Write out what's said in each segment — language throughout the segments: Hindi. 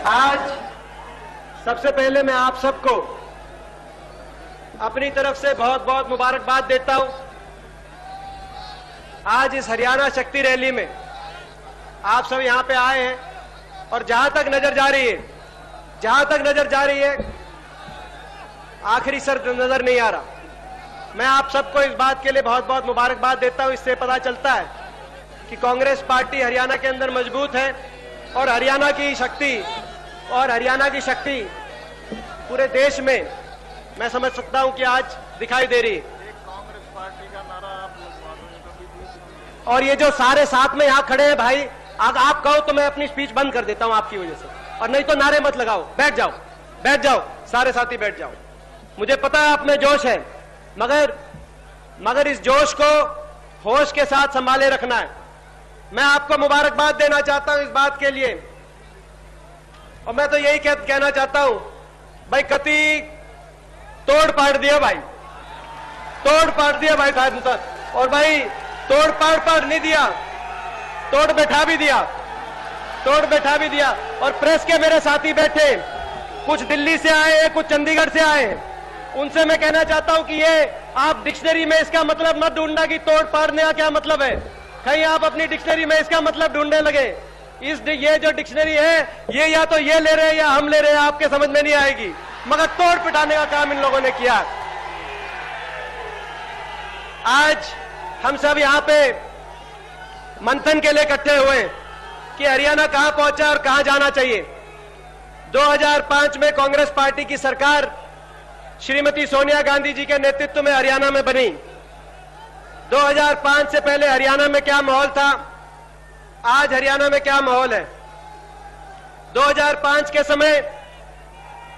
आज सबसे पहले मैं आप सबको अपनी तरफ से बहुत बहुत मुबारकबाद देता हूं। आज इस हरियाणा शक्ति रैली में आप सब यहां पे आए हैं और जहां तक नजर जा रही है आखिरी सर नजर नहीं आ रहा। मैं आप सबको इस बात के लिए बहुत बहुत मुबारकबाद देता हूं। इससे पता चलता है कि कांग्रेस पार्टी हरियाणा के अंदर मजबूत है और हरियाणा की शक्ति पूरे देश में मैं समझ सकता हूं कि आज दिखाई दे रही है। कांग्रेस पार्टी का नारा आप और ये जो सारे साथ में यहां खड़े हैं भाई, आप कहो तो मैं अपनी स्पीच बंद कर देता हूं आपकी वजह से, और नहीं तो नारे मत लगाओ। बैठ जाओ सारे साथी बैठ जाओ। मुझे पता है आप में जोश है, मगर इस जोश को होश के साथ संभाले रखना है। मैं आपको मुबारकबाद देना चाहता हूं इस बात के लिए, और मैं तो यही कहना चाहता हूं भाई, कति तोड़ पाड़ दिया भाई साहब, और भाई तोड़ पाड़ नहीं दिया, तोड़ बैठा भी दिया। और प्रेस के मेरे साथी बैठे, कुछ दिल्ली से आए हैं, कुछ चंडीगढ़ से आए हैं, उनसे मैं कहना चाहता हूं कि ये आप डिक्शनरी में इसका मतलब मत ढूंढना कि तोड़ पाड़ने का क्या मतलब है। कहीं आप अपनी डिक्शनरी में इसका मतलब ढूंढने लगे। ये जो डिक्शनरी है ये या तो ये ले रहे हैं या हम ले रहे हैं, आपके समझ में नहीं आएगी, मगर तोड़ पिटाने का काम इन लोगों ने किया। आज हम सब यहां पे मंथन के लिए इकट्ठे हुए कि हरियाणा कहां पहुंचा और कहां जाना चाहिए। 2005 में कांग्रेस पार्टी की सरकार श्रीमती सोनिया गांधी जी के नेतृत्व में हरियाणा में बनी। 2005 से पहले हरियाणा में क्या माहौल था, आज हरियाणा में क्या माहौल है। 2005 के समय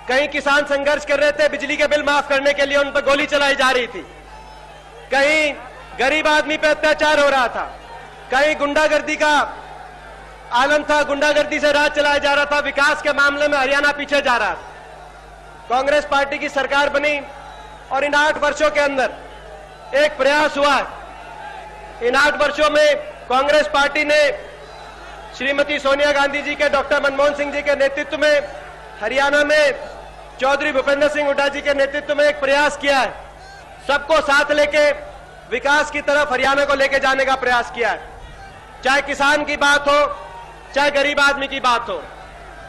कहीं किसान संघर्ष कर रहे थे, बिजली के बिल माफ करने के लिए उन पर गोली चलाई जा रही थी, कहीं गरीब आदमी पे अत्याचार हो रहा था, कहीं गुंडागर्दी का आलम था, गुंडागर्दी से राज चलाया जा रहा था। विकास के मामले में हरियाणा पीछे जा रहा था। कांग्रेस पार्टी की सरकार बनी और इन 8 वर्षों के अंदर एक प्रयास हुआ। इन 8 वर्षों में कांग्रेस पार्टी ने श्रीमती सोनिया गांधी जी के, डॉक्टर मनमोहन सिंह जी के नेतृत्व में हरियाणा में चौधरी भूपेंद्र सिंह हुड्डा जी के नेतृत्व में एक प्रयास किया है। सबको साथ लेके विकास की तरफ हरियाणा को लेके जाने का प्रयास किया है। चाहे किसान की बात हो, चाहे गरीब आदमी की बात हो,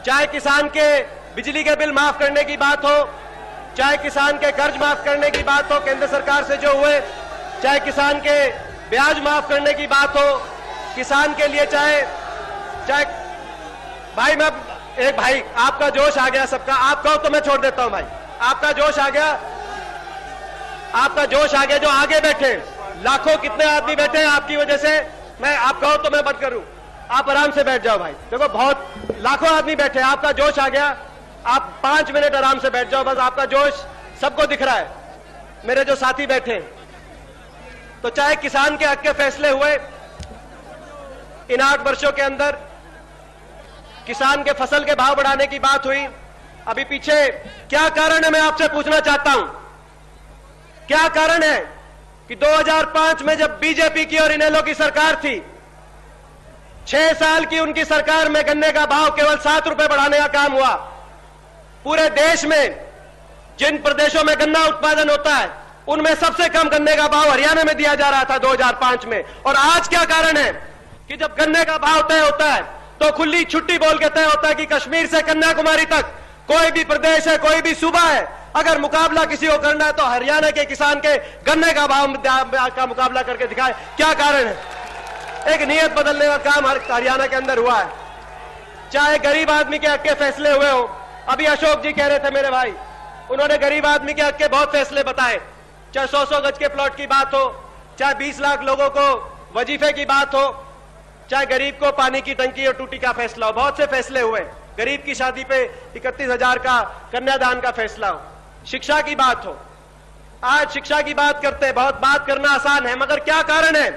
चाहे किसान के बिजली के बिल माफ करने की बात हो, चाहे किसान के कर्ज माफ करने की बात हो केंद्र सरकार से जो हुए, चाहे किसान के ब्याज माफ करने की बात हो, किसान के लिए चाहे भाई, मैं एक भाई, आपका जोश आ गया सबका, आप कहो तो मैं छोड़ देता हूं भाई। आपका जोश आ गया जो आगे बैठे लाखों कितने आदमी बैठे हैं आपकी वजह से। मैं आप कहो तो मैं बंद करूं, आप आराम से बैठ जाओ भाई। देखो बहुत लाखों आदमी बैठे, आपका जोश आ गया, आप 5 मिनट आराम से बैठ जाओ बस। आपका जोश सबको दिख रहा है, मेरे जो साथी बैठे। तो चाहे किसान के हक के फैसले हुए इन 8 वर्षों के अंदर, किसान के फसल के भाव बढ़ाने की बात हुई। अभी पीछे क्या कारण है, मैं आपसे पूछना चाहता हूं, क्या कारण है कि 2005 में जब बीजेपी की और इनेलो की सरकार थी, 6 साल की उनकी सरकार में गन्ने का भाव केवल 7 रुपए बढ़ाने का काम हुआ। पूरे देश में जिन प्रदेशों में गन्ना उत्पादन होता है उनमें सबसे कम गन्ने का भाव हरियाणा में दिया जा रहा था 2005 में। और आज क्या कारण है कि जब गन्ने का भाव तय होता है तो खुली छुट्टी बोल के तय होता है कि कश्मीर से कन्याकुमारी तक कोई भी प्रदेश है, कोई भी सूबा है, अगर मुकाबला किसी को करना है तो हरियाणा के किसान के गन्ने का भाव का मुकाबला करके दिखाए। क्या कारण है? एक नियत बदलने का काम हरियाणा के अंदर हुआ है। चाहे गरीब आदमी के हक के फैसले हुए हो, अभी अशोक जी कह रहे थे मेरे भाई, उन्होंने गरीब आदमी के हक के बहुत फैसले बताए। चाहे 100-100 गज के प्लॉट की बात हो, चाहे 20 लाख लोगों को वजीफे की बात हो, चाहे गरीब को पानी की टंकी और टूटी का फैसला हो, बहुत से फैसले हुए। गरीब की शादी पे 31,000 का कन्यादान का फैसला हो, शिक्षा की बात हो। आज शिक्षा की बात करते हैं, बहुत बात करना आसान है, मगर क्या कारण है?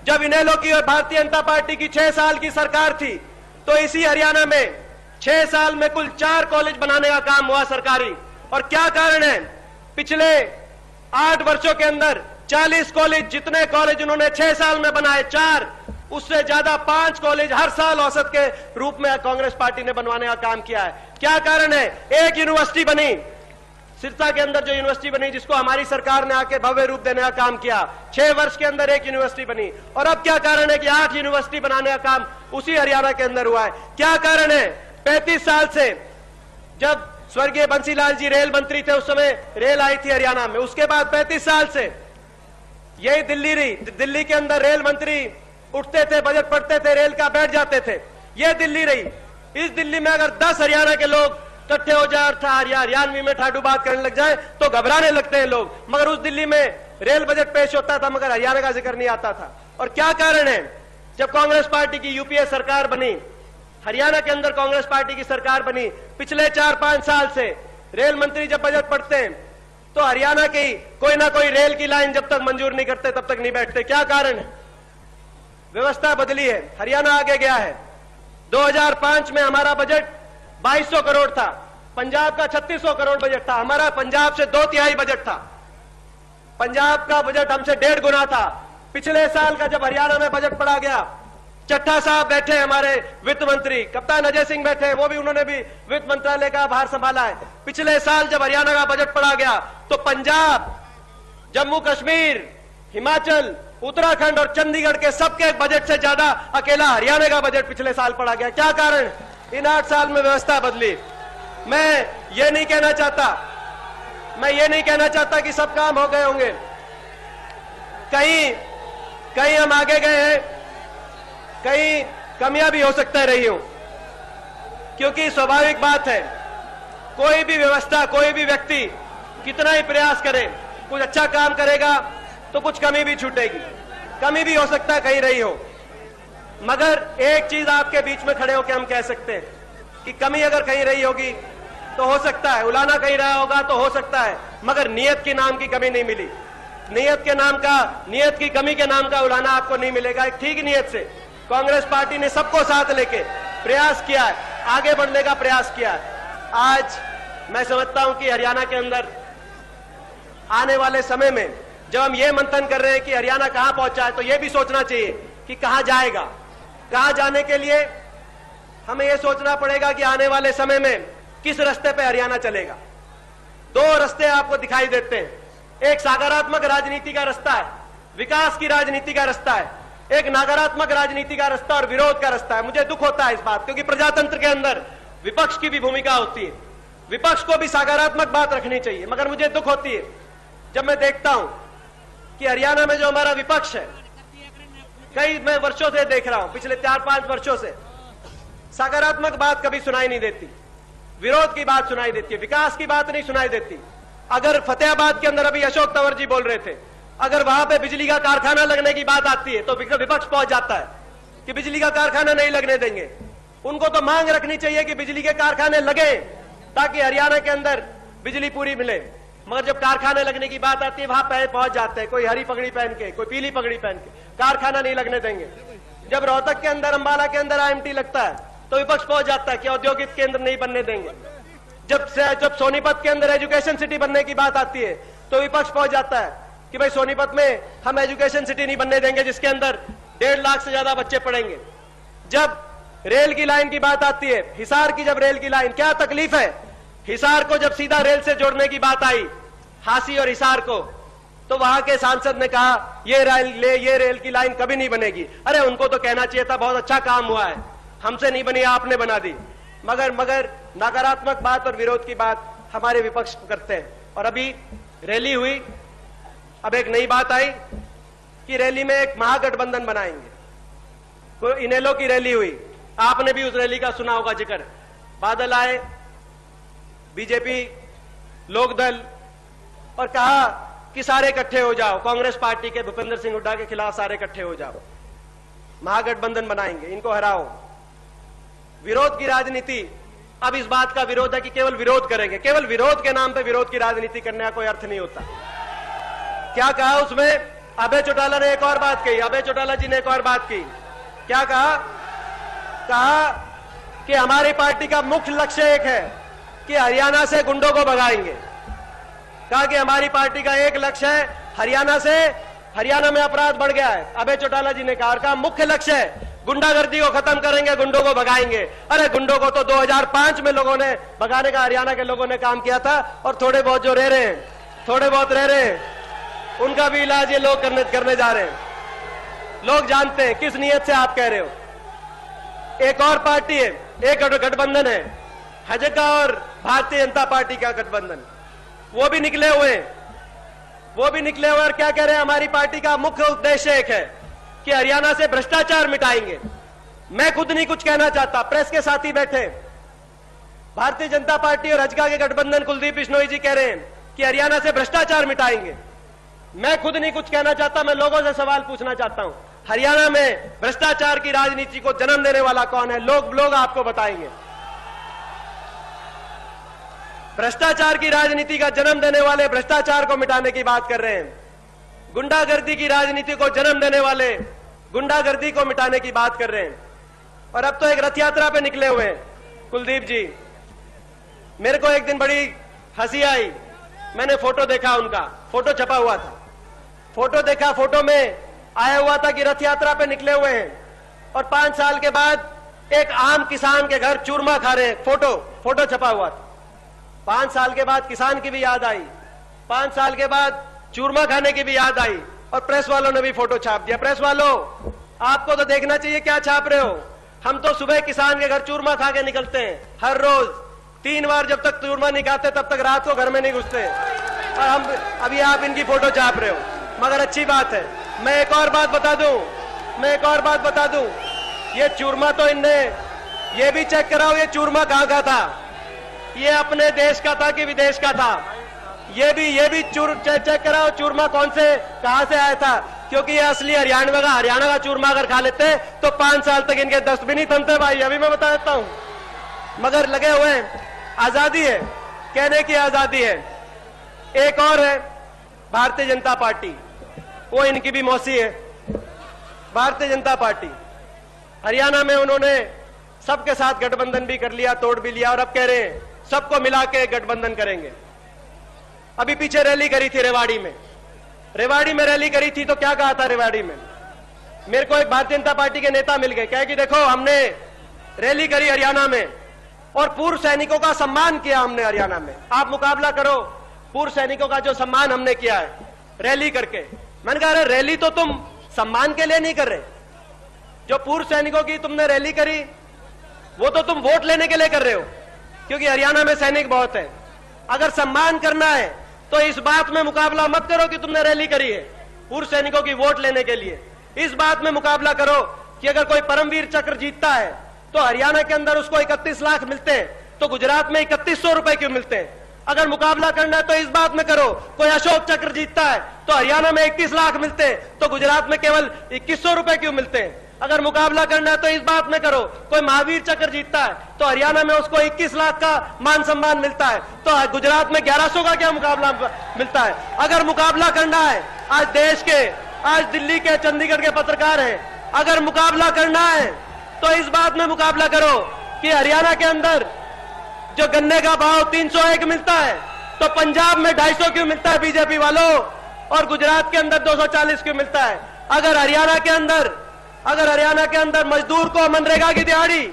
जब इनेलो की और भारतीय जनता पार्टी की 6 साल की सरकार थी तो इसी हरियाणा में 6 साल में कुल 4 कॉलेज बनाने का काम हुआ सरकारी। और क्या कारण है? पिछले 8 वर्षों के अंदर 40 कॉलेज, जितने कॉलेज उन्होंने 6 साल में बनाए 4, उससे ज्यादा 5 कॉलेज हर साल औसत के रूप में कांग्रेस पार्टी ने बनवाने का काम किया है। क्या कारण है? एक यूनिवर्सिटी बनी सिरसा के अंदर, जो यूनिवर्सिटी बनी जिसको हमारी सरकार ने आके भव्य रूप देने का काम किया, 6 वर्ष के अंदर एक यूनिवर्सिटी बनी। और अब क्या कारण है कि 8 यूनिवर्सिटी बनाने का काम उसी हरियाणा के अंदर हुआ है। क्या कारण है? 35 साल से, जब स्वर्गीय बंसीलाल जी रेल मंत्री थे उस समय रेल आई थी हरियाणा में, उसके बाद 35 साल से यही दिल्ली रही। दिल्ली के अंदर रेल मंत्री उठते थे, बजट पढ़ते थे, रेल का बैठ जाते थे, यह दिल्ली रही। इस दिल्ली में अगर 10 हरियाणा के लोग इकट्ठे हो जाए और हरियाणवी में ठाडू बात करने लग जाए तो घबराने लगते हैं लोग। मगर उस दिल्ली में रेल बजट पेश होता था मगर हरियाणा का जिक्र नहीं आता था। और क्या कारण है? जब कांग्रेस पार्टी की यूपीए सरकार बनी, हरियाणा के अंदर कांग्रेस पार्टी की सरकार बनी, पिछले 4-5 साल से रेल मंत्री जब बजट पढ़ते हैं तो हरियाणा की कोई ना कोई रेल की लाइन जब तक मंजूर नहीं करते तब तक नहीं बैठते। क्या कारण है? व्यवस्था बदली है, हरियाणा आगे गया है। 2005 में हमारा बजट 2200 करोड़ था, पंजाब का 3600 करोड़ बजट था। हमारा पंजाब से 2/3 बजट था, पंजाब का बजट हमसे 1.5 गुना था। पिछले साल का जब हरियाणा में बजट पढ़ा गया, चट्टा साहब बैठे हमारे वित्त मंत्री, कप्तान अजय सिंह बैठे, वो भी उन्होंने भी वित्त मंत्रालय का भार संभाला है। पिछले साल जब हरियाणा का बजट पढ़ा गया तो पंजाब, जम्मू कश्मीर, हिमाचल, उत्तराखंड और चंडीगढ़ के सबके बजट से ज्यादा अकेला हरियाणा का बजट पिछले साल पढ़ा गया। क्या कारण? इन 8 साल में व्यवस्था बदली। मैं ये नहीं कहना चाहता कि सब काम हो गए होंगे, कहीं हम आगे गए हैं, कहीं कमियां भी हो सकता रही हो, क्योंकि स्वाभाविक बात है, कोई भी व्यवस्था, कोई भी व्यक्ति कितना ही प्रयास करे, कुछ अच्छा काम करेगा तो कुछ कमी भी छूटेगी, कमी भी हो सकता है कहीं रही हो। मगर एक चीज आपके बीच में खड़े होकर हम कह सकते हैं कि कमी अगर कहीं रही होगी तो हो सकता है, उलाना कहीं रहा होगा तो हो सकता है, मगर नियत के नाम की कमी नहीं मिली। नियत की कमी के नाम का उलाना आपको नहीं मिलेगा। एक ठीक नियत से कांग्रेस पार्टी ने सबको साथ लेके प्रयास किया है, आगे बढ़ने का प्रयास किया है। आज मैं समझता हूं कि हरियाणा के अंदर आने वाले समय में जब हम ये मंथन कर रहे हैं कि हरियाणा कहां पहुंचा है, तो यह भी सोचना चाहिए कि कहां जाएगा। कहां जाने के लिए हमें यह सोचना पड़ेगा कि आने वाले समय में किस रास्ते पे हरियाणा चलेगा। 2 रास्ते आपको दिखाई देते हैं, एक सकारात्मक राजनीति का रास्ता है, विकास की राजनीति का रास्ता है, एक नकारात्मक राजनीति का रास्ता और विरोध का रास्ता है। मुझे दुख होता है इस बात, क्योंकि प्रजातंत्र के अंदर विपक्ष की भी भूमिका होती है, विपक्ष को भी सकारात्मक बात रखनी चाहिए। मगर मुझे दुख होती है जब मैं देखता हूं कि हरियाणा में जो हमारा विपक्ष है, मैं वर्षों से देख रहा हूं, पिछले 4-5 वर्षों से सकारात्मक बात कभी सुनाई नहीं देती, विरोध की बात सुनाई देती है, विकास की बात नहीं सुनाई देती। अगर फतेहाबाद के अंदर अभी अशोक तंवर जी बोल रहे थे, अगर वहां पे बिजली का कारखाना लगने की बात आती है तो विपक्ष पहुंच जाता है कि बिजली का कारखाना नहीं लगने देंगे। उनको तो मांग रखनी चाहिए कि बिजली के कारखाने लगे ताकि हरियाणा के अंदर बिजली पूरी मिले। मगर जब कारखाने लगने की बात आती है वहां पे पहुंच जाते हैं, कोई हरी पगड़ी पहन के, कोई पीली पगड़ी पहन के, कारखाना नहीं लगने देंगे। जब रोहतक के अंदर, अंबाला के अंदर IMT लगता है तो विपक्ष पहुंच जाता है कि औद्योगिक केंद्र नहीं बनने देंगे। जब सोनीपत के अंदर एजुकेशन सिटी बनने की बात आती है तो विपक्ष पहुंच जाता है कि भाई सोनीपत में हम एजुकेशन सिटी नहीं बनने देंगे जिसके अंदर 1.5 लाख से ज्यादा बच्चे पढ़ेंगे। जब रेल की लाइन की बात आती है, हिसार की जब रेल की लाइन, क्या तकलीफ है हिसार को जब सीधा रेल से जोड़ने की बात आई, हांसी और हिसार को, तो वहां के सांसद ने कहा ये रेल की लाइन कभी नहीं बनेगी। अरे उनको तो कहना चाहिए था बहुत अच्छा काम हुआ है, हमसे नहीं बनी, आपने बना दी। मगर नकारात्मक बात और विरोध की बात हमारे विपक्ष करते हैं। और अभी रैली हुई, अब एक नई बात आई कि रैली में एक महागठबंधन बनाएंगे। तो इनेलो की रैली हुई, आपने भी उस रैली का सुना होगा जिक्र। बादल आए, बीजेपी, लोकदल, और कहा कि सारे इकट्ठे हो जाओ, कांग्रेस पार्टी के भूपेंद्र सिंह हुड्डा के खिलाफ सारे इकट्ठे हो जाओ, महागठबंधन बनाएंगे, इनको हराओ। विरोध की राजनीति, अब इस बात का विरोध है कि केवल विरोध करेंगे। केवल विरोध के नाम पे विरोध की राजनीति करने का कोई अर्थ नहीं होता। क्या कहा उसमें? अभय चौटाला ने एक और बात कही, अभय चौटाला जी ने एक और बात की। क्या कहा? कहा कि हमारी पार्टी का मुख्य लक्ष्य एक है कि हरियाणा से गुंडों को भगाएंगे। कहा कि हमारी पार्टी का एक लक्ष्य है हरियाणा से हरियाणा में अपराध बढ़ गया है, अभय चौटाला जी ने कहा। और कहा मुख्य लक्ष्य है गुंडागर्दी को खत्म करेंगे, गुंडों को भगाएंगे। अरे गुंडों को तो 2005 में लोगों ने भगाने का हरियाणा के लोगों ने काम किया था, और थोड़े बहुत जो रह रहे हैं, थोड़े बहुत रह रहे हैं, उनका भी इलाज ये लोग करने जा रहे हैं। लोग जानते हैं किस नीयत से आप कह रहे हो। एक और पार्टी है, एक गठबंधन है, भाजपा और भारतीय जनता पार्टी का गठबंधन, वो भी निकले हुए हैं, वो भी निकले हुए। और क्या कह रहे हैं, हमारी पार्टी का मुख्य उद्देश्य एक है कि हरियाणा से भ्रष्टाचार मिटाएंगे। मैं खुद नहीं कुछ कहना चाहता, प्रेस के साथी बैठे, भारतीय जनता पार्टी और भाजपा के गठबंधन कुलदीप बिश्नोई जी कह रहे हैं कि हरियाणा से भ्रष्टाचार मिटाएंगे। मैं खुद नहीं कुछ कहना चाहता, मैं लोगों से सवाल पूछना चाहता हूं, हरियाणा में भ्रष्टाचार की राजनीति को जन्म देने वाला कौन है? लोग आपको बताएंगे। भ्रष्टाचार की राजनीति का जन्म देने वाले भ्रष्टाचार को मिटाने की बात कर रहे हैं, गुंडागर्दी की राजनीति को जन्म देने वाले गुंडागर्दी को मिटाने की बात कर रहे हैं। और अब तो एक रथ यात्रा पे निकले हुए हैं कुलदीप जी। मेरे को एक दिन बड़ी हंसी आई, मैंने फोटो देखा, उनका फोटो छपा हुआ था, फोटो देखा, फोटो में आया हुआ था कि रथ यात्रा पे निकले हुए हैं और 5 साल के बाद एक आम किसान के घर चूरमा खा रहे हैं। फोटो छपा हुआ था। 5 साल के बाद किसान की भी याद आई, 5 साल के बाद चूरमा खाने की भी याद आई, और प्रेस वालों ने भी फोटो छाप दिया। प्रेस वालों, आपको तो देखना चाहिए क्या छाप रहे हो। हम तो सुबह किसान के घर चूरमा खा के निकलते हैं हर रोज, 3 बार जब तक चूरमा नहीं खाते तब तक रात को घर में नहीं घुसते, और हम अभी आप इनकी फोटो छाप रहे हो। मगर अच्छी बात है। मैं एक और बात बता दूं, ये चूरमा तो इनने ये भी चेक कराओ, ये चूरमा कहां का था, ये अपने देश का था कि विदेश का था। ये भी चेक कराओ, चूरमा कौन से कहां से आया था, क्योंकि ये असली हरियाणा का चूरमा अगर खा लेते तो 5 साल तक इनके दस्त भी नहीं थमते भाई, अभी मैं बता देता हूं। मगर लगे हुए हैं, आजादी है, कहने की आजादी है। एक और है भारतीय जनता पार्टी, वो इनकी भी मौसी है। भारतीय जनता पार्टी हरियाणा में उन्होंने सबके साथ गठबंधन भी कर लिया, तोड़ भी लिया, और अब कह रहे हैं सबको मिला के गठबंधन करेंगे। अभी पीछे रैली करी थी रेवाड़ी में रैली करी थी, तो क्या कहा था रेवाड़ी में? मेरे को एक भारतीय जनता पार्टी के नेता मिल गए, कहे कि देखो हमने रैली करी हरियाणा में और पूर्व सैनिकों का सम्मान किया हमने हरियाणा में, आप मुकाबला करो पूर्व सैनिकों का जो सम्मान हमने किया है रैली करके। मैंने कहा अरे रैली तो तुम सम्मान के लिए नहीं कर रहे, जो पूर्व सैनिकों की तुमने रैली करी वो तो तुम वोट लेने के लिए कर रहे हो, क्योंकि हरियाणा में सैनिक बहुत है। अगर सम्मान करना है तो इस बात में मुकाबला मत करो कि तुमने रैली करी है पूर्व सैनिकों की वोट लेने के लिए। इस बात में मुकाबला करो कि अगर कोई परमवीर चक्र जीतता है तो हरियाणा के अंदर उसको 31 लाख मिलते हैं, तो गुजरात में 3100 रुपए क्यों मिलते हैं? अगर मुकाबला करना है तो इस बात में करो, कोई अशोक चक्र जीतता है तो हरियाणा में 31 लाख मिलते हैं, तो गुजरात में केवल 2100 रुपए क्यों मिलते हैं? अगर मुकाबला करना है तो इस बात में करो, कोई महावीर चक्र जीतता है तो हरियाणा में उसको 21 लाख का मान सम्मान मिलता है, तो गुजरात में 1100 का क्या मुकाबला मिलता है? अगर मुकाबला करना है, आज दिल्ली के, चंडीगढ़ के पत्रकार हैं, अगर मुकाबला करना है तो इस बात में मुकाबला करो कि हरियाणा के अंदर जो गन्ने का भाव 301 मिलता है तो पंजाब में 250 क्यों मिलता है बीजेपी वालों, और गुजरात के अंदर 240 क्यों मिलता है? अगर हरियाणा के अंदर मजदूर को मनरेगा की दिहाड़ी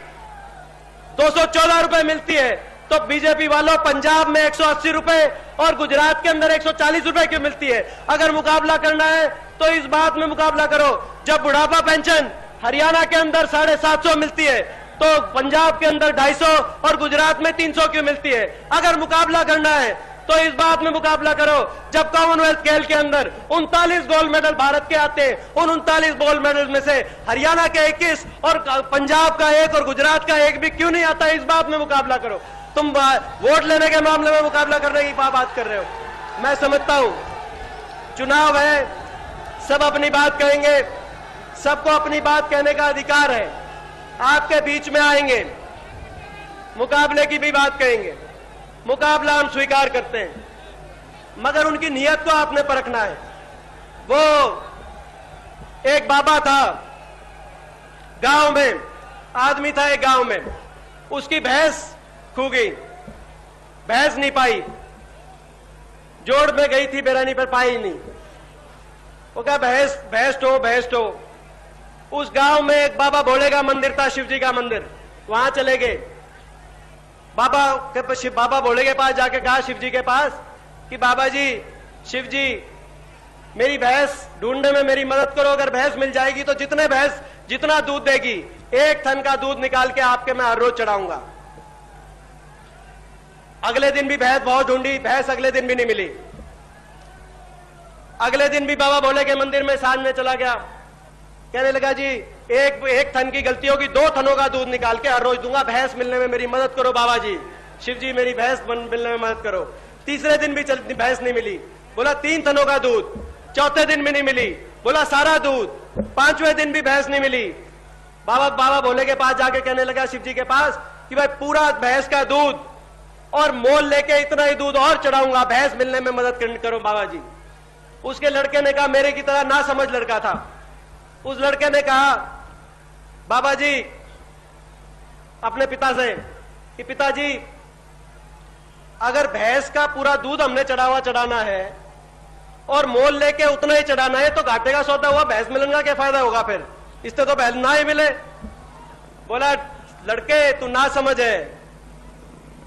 214 रुपए मिलती है तो बीजेपी वालों पंजाब में 180 रुपए और गुजरात के अंदर 140 रुपए क्यों मिलती है? अगर मुकाबला करना है तो इस बात में मुकाबला करो, जब बुढ़ापा पेंशन हरियाणा के अंदर 750 मिलती है तो पंजाब के अंदर 250 और गुजरात में 300 क्यों मिलती है? अगर मुकाबला करना है तो इस बात में मुकाबला करो, जब कॉमनवेल्थ खेल के अंदर 39 गोल्ड मेडल भारत के आते हैं, उन 39 गोल्ड मेडल में से हरियाणा के 21 और पंजाब का 1 और गुजरात का 1 भी क्यों नहीं आता? इस बात में मुकाबला करो। तुम वोट लेने के मामले में मुकाबला करने की बात कर रहे हो। मैं समझता हूं चुनाव है, सब अपनी बात कहेंगे, सबको अपनी बात कहने का अधिकार है। आपके बीच में आएंगे, मुकाबले की भी बात कहेंगे, मुकाबला हम स्वीकार करते हैं, मगर उनकी नीयत को आपने परखना है। वो एक बाबा था गांव में, आदमी था एक गांव में, उसकी भैंस खो गई, भैंस नहीं पाई, जोड़ में गई थी बेरानी पर पाई नहीं। वो कहा भैंस टो। उस गांव में एक बाबा भोले का मंदिर था, शिव जी का मंदिर, वहां चले गए। बाबा भोले के पास जाके कहा शिव जी के पास कि बाबा जी, शिव जी, मेरी भैंस ढूंढने में मेरी मदद करो। अगर भैंस मिल जाएगी तो जितना दूध देगी, 1 थन का दूध निकाल के आपके मैं हर रोज चढ़ाऊंगा। अगले दिन भी भैंस बहुत ढूंढी, भैंस अगले दिन भी नहीं मिली। अगले दिन भी बाबा भोले के मंदिर में सांझ में चला गया, कहने लगा जी एक थन की गलती होगी, 2 थनों का दूध निकाल के हर रोज दूंगा, भैंस मिलने में मेरी मदद करो बाबा जी, शिव जी मेरी भैंस मिलने में मदद करो। तीसरे दिन भी भैंस नहीं मिली, बोला 3 थनों का दूध। चौथे दिन भी नहीं मिली, बोला सारा दूध। 5वें दिन भी भैंस नहीं मिली। बाबा भोले के पास जाके कहने लगा शिव जी के पास कि भाई पूरा भैंस का दूध और मोल लेके इतना ही दूध और चढ़ाऊंगा, भैंस मिलने में मदद करो बाबा जी। उसके लड़के ने कहा, मेरे की तरह ना समझ लड़का था, उस लड़के ने कहा बाबा जी अपने पिता से कि पिताजी, अगर भैंस का पूरा दूध हमने चढ़ाना है और मोल लेके उतना ही चढ़ाना है तो घाटे का सौदा हुआ, भैंस मिलने का क्या फायदा होगा फिर, इससे तो भैंस ना ही मिले। बोला लड़के तू ना समझ है,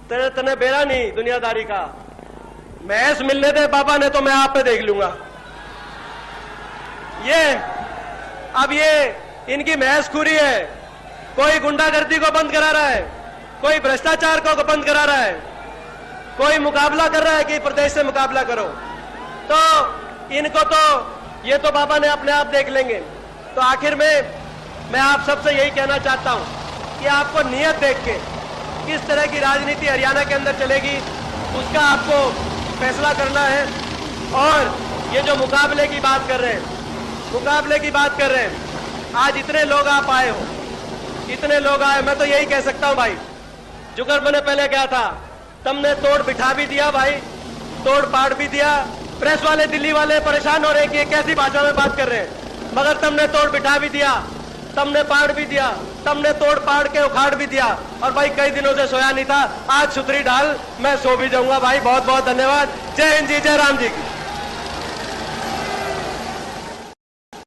तेने बेरा नहीं दुनियादारी का, भैंस मिलने दे बाबा ने तो मैं आप पे देख लूंगा। ये इनकी भैंसखुरी है। कोई गुंडागर्दी को बंद करा रहा है, कोई भ्रष्टाचार को बंद करा रहा है, कोई मुकाबला कर रहा है कि प्रदेश से मुकाबला करो। तो इनको तो ये तो बाबा ने अपने आप देख लेंगे। तो आखिर में मैं आप सबसे यही कहना चाहता हूं कि आपको नियत देख के किस तरह की राजनीति हरियाणा के अंदर चलेगी उसका आपको फैसला करना है। और ये जो मुकाबले की बात कर रहे हैं, आज इतने लोग आप आए हो, इतने लोग आए, मैं तो यही कह सकता हूं भाई, जुगर मैंने पहले कहा था, तुमने तोड़ बिठा भी दिया भाई, तोड़ पाड़ भी दिया। प्रेस वाले दिल्ली वाले परेशान हो रहे हैं कि ये कैसी भाषा में बात कर रहे हैं, मगर तुमने तोड़ बिठा भी दिया, तुमने पाड़ भी दिया, तुमने तोड़ पाड़ के उखाड़ भी दिया। और भाई कई दिनों से सोया नहीं था, आज सुतरी डाल मैं सो भी जाऊंगा भाई। बहुत बहुत धन्यवाद। जय हिंद जी, जय राम जी की।